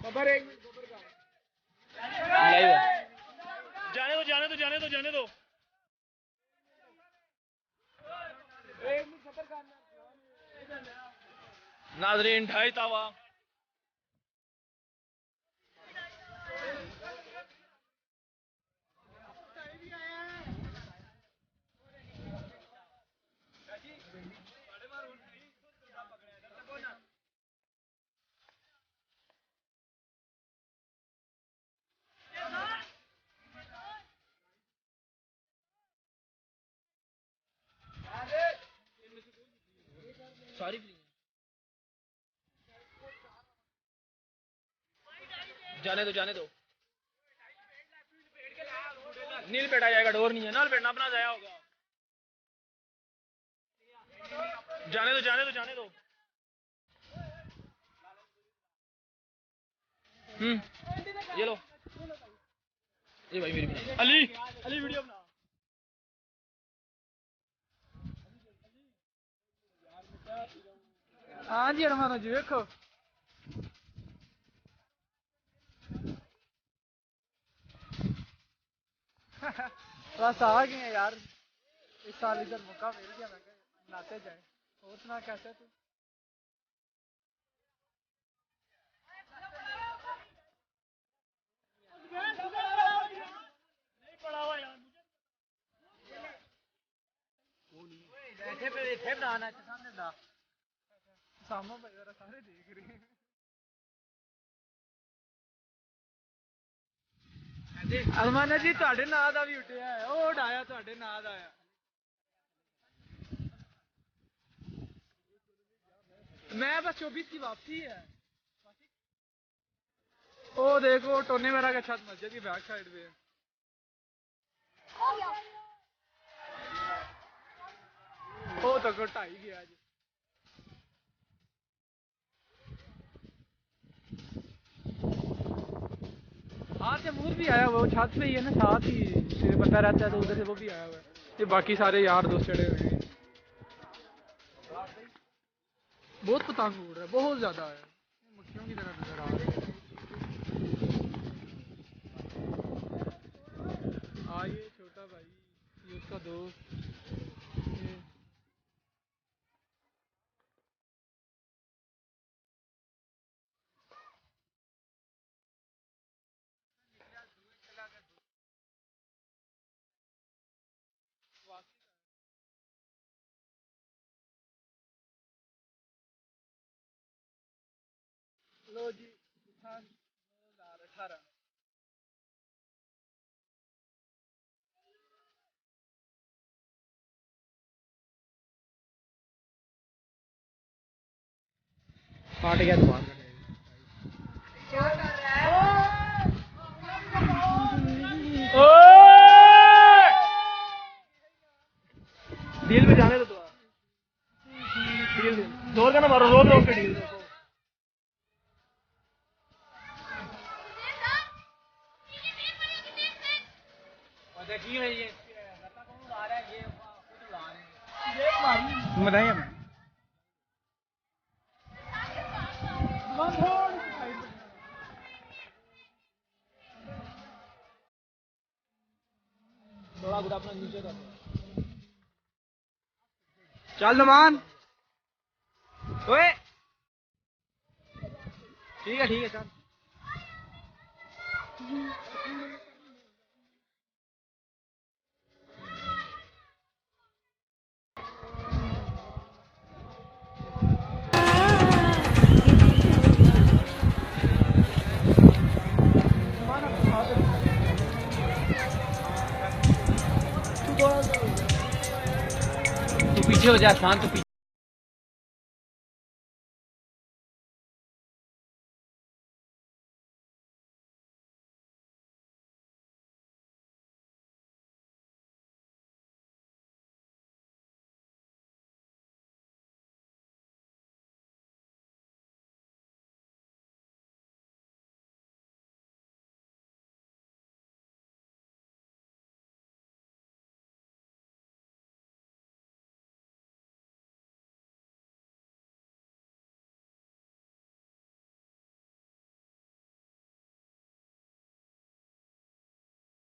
खबर एक मिनट खबर का लाइव है। जाने दो जाने दो जाने दो जाने दो एक मिनट खबर का नाजरीन ढाई तावा सॉरी जाने दो जाने दो। नील पेटा जाएगा, डोर नहीं है ना पेटना अपना जाया होगा। जाने दो जाने दो जाने दो। ये लो ये भाई मेरी बना। अली अली वीडियो बना। हाँ जी हमारा जी देखो बस आ गए हैं यार। इस साल इधर मौका मिल गया, मैं बनाते जाए। और सुना कैसे तू? बैठे पे थे बनाना सामने दा सामने भाई जरा सारे देख रहे हैं। अलमाना जी ਤੁਹਾਡੇ ਨਾਂ ਦਾ ਵੀ ਉੱਠਿਆ ਹੈ, ਉਹ ਉਡਾਇਆ ਤੁਹਾਡੇ ਨਾਂ ਦਾ ਆ। मैं बस 24 की वापसी है। ओ देखो टोने मेरा का छत मस्जिद की बैक साइड पे है। ओ तो ढाई गया जी। हाँ तैमूर भी आया हुआ, वो छत पे ही है ना, साथ ही बंदा रहता है तो उधर से वो भी आया हुआ है। ये बाकी सारे यार दोस्त चढ़े हुए हैं। बहुत पतंग उड़ रहा है, बहुत ज्यादा है, मक्खियों की तरह नजर आ रही है। हाँ ये छोटा भाई, ये उसका दोस्त, ये लो जी 2018। फाट गया दुकान का। डील में जाने दो तो डील जोर का ना मारो, रोक रोक के डील दो। बताइए मैं थोड़ा गुड अपना नीचे कर। चल नुमान ओए ठीक है चल। तू पीछे हो जा शांत, तू पीछे